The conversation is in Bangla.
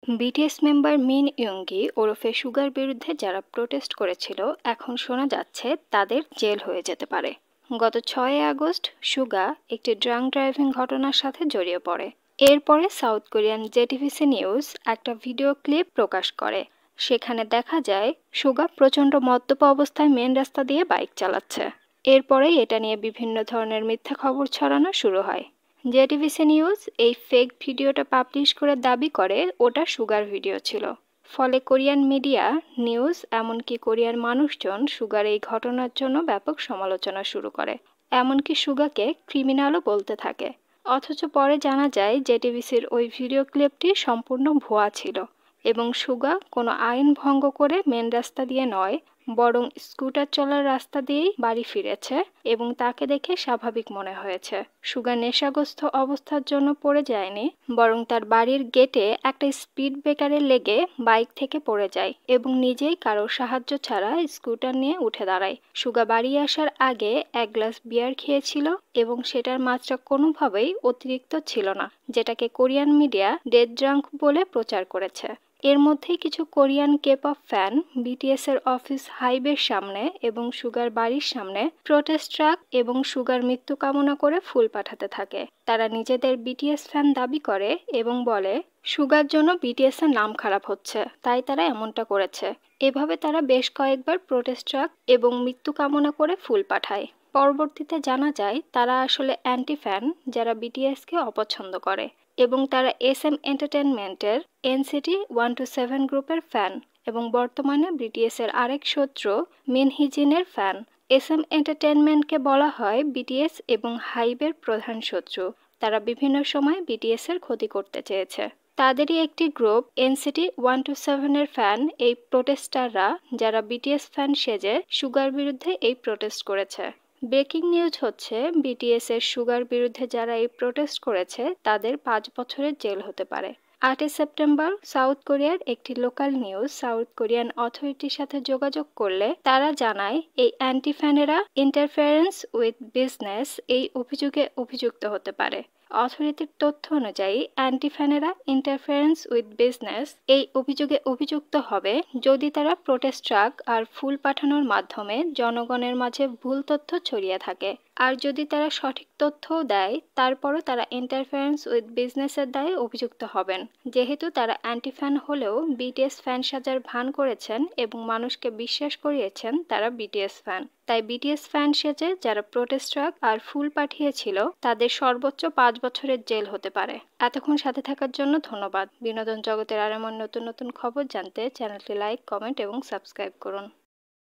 বিটিএস মেম্বার মিন ইয়ংগি ওরফে সুগার বিরুদ্ধে যারা প্রোটেস্ট করেছিল এখন শোনা যাচ্ছে তাদের জেল হয়ে যেতে পারে। গত 6 আগস্ট সুগা একটি ড্রাঙ্ক ড্রাইভিং ঘটনার সাথে জড়িয়ে পড়ে। এরপরে সাউথ কোরিয়ান জেটিভিসি নিউজ একটা ভিডিও ক্লিপ প্রকাশ করে। সেখানে দেখা যায় সুগা প্রচণ্ড মদ্যপ অবস্থায় মেন রাস্তা দিয়ে বাইক চালাচ্ছে। এরপরেই এটা নিয়ে বিভিন্ন ধরনের মিথ্যা খবর ছড়ানো শুরু হয়। জেটিভিসি নিউজ এই ফেক ভিডিওটা পাবলিশ করে দাবি করে ওটা সুগার ভিডিও ছিল। ফলে কোরিয়ান মিডিয়া, নিউজ, এমনকি কোরিয়ার মানুষজন সুগার এই ঘটনার জন্য ব্যাপক সমালোচনা শুরু করে। এমনকি সুগাকে ক্রিমিনালও বলতে থাকে। অথচ পরে জানা যায় জেটিভিসির ওই ভিডিও ক্লিপটি সম্পূর্ণ ভুয়া ছিল এবং সুগা কোনো আইন ভঙ্গ করে মেন রাস্তা দিয়ে নয়, বরং স্কুটার চলার রাস্তা দিয়েই বাড়ি ফিরেছে এবং তাকে দেখে স্বাভাবিক মনে হয়েছে। সুগা নেশাগ্রস্ত অবস্থার জন্য পড়ে যায়নি, বরং তার বাড়ির গেটে একটা স্পিড ব্রেকারে লেগে বাইক থেকে পড়ে যায় এবং নিজেই কারোর সাহায্য ছাড়া স্কুটার নিয়ে উঠে দাঁড়ায়। সুগা বাড়ি আসার আগে এক গ্লাস বিয়ার খেয়েছিল এবং সেটার মাত্রা কোনোভাবেই অতিরিক্ত ছিল না, যেটাকে কোরিয়ান মিডিয়া ডেড ড্রাঙ্ক বলে প্রচার করেছে। এর মধ্যেই কিছু কোরিয়ান কে-পপ ফ্যান বিটিএস এর অফিস হাইবের সামনে এবং সুগার বাড়ির সামনে প্রোটেস্ট ট্রাক এবং সুগার মৃত্যু কামনা করে ফুল পাঠাতে থাকে। তারা নিজেদের বিটিএস ফ্যান দাবি করে এবং বলে সুগার জন্য বিটিএস এর নাম খারাপ হচ্ছে, তাই তারা এমনটা করেছে। এভাবে তারা বেশ কয়েকবার প্রোটেস্ট ট্রাক এবং মৃত্যু কামনা করে ফুল পাঠায়। পরবর্তীতে জানা যায় তারা আসলে অ্যান্টি ফ্যান যারা বিটিএসকে অপছন্দ করে এবং তারা SM এন্টারটেইনমেন্টের NCT 127 গ্রুপের ফ্যান এবং বর্তমানে বিটিএস এর আরেক শত্রু মিনহিজিনের ফ্যান। SM এন্টারটেইনমেন্টকে বলা হয় বিটিএস এবং হাইবের প্রধান শত্রু। তারা বিভিন্ন সময় বিটিএস এর ক্ষতি করতে চেয়েছে। তাদেরই একটি গ্রুপ NCT 127 এর ফ্যান এই প্রোটেস্টাররা যারা বিটিএস ফ্যান সেজে সুগার বিরুদ্ধে এই প্রোটেস্ট করেছে। ব্রেকিং নিউজ হচ্ছে বিটিএস এর সুগার বিরুদ্ধে যারা এই প্রোটেস্ট করেছে তাদের 5 বছরের জেল হতে পারে। 8 সেপ্টেম্বর সাউথ কোরিয়ার একটি লোকাল নিউজ সাউথ কোরিয়ান অথরিটির সাথে যোগাযোগ করলে তারা জানায় এই অ্যান্টি ফ্যানেরা ইন্টারফারেন্স উইথ বিজনেস এই অভিযোগে অভিযুক্ত হতে পারে। অথরিটির তথ্য অনুযায়ী অ্যান্টি ফ্যানেরা ইন্টারফারেন্স উইথ বিজনেস এই অভিযোগে অভিযুক্ত হবে যদি তারা প্রোটেস্ট ট্রাক আর ফুল পাঠানোর মাধ্যমে জনগণের মাঝে ভুল তথ্য ছড়িয়ে থাকে। আর যদি তারা সঠিক তথ্যও দেয় তারপরও তারা ইন্টারফারেন্স উইথ বিজনেসের দায়ে অভিযুক্ত হবেন, যেহেতু তারা অ্যান্টি ফ্যান হলেও বিটিএস ফ্যান সাজার ভান করেছেন এবং মানুষকে বিশ্বাস করিয়েছেন তারা বিটিএস ফ্যান। তাই বিটিএস ফ্যান সেজে যারা প্রোটেস্ট ট্রাক আর ফুল পাঠিয়েছিল তাদের সর্বোচ্চ 5 বছরের জেল হতে পারে। এতক্ষণ সাথে থাকার জন্য ধন্যবাদ। বিনোদন জগতের আর এমন নতুন নতুন খবর জানতে চ্যানেলটি লাইক, কমেন্ট এবং সাবস্ক্রাইব করুন।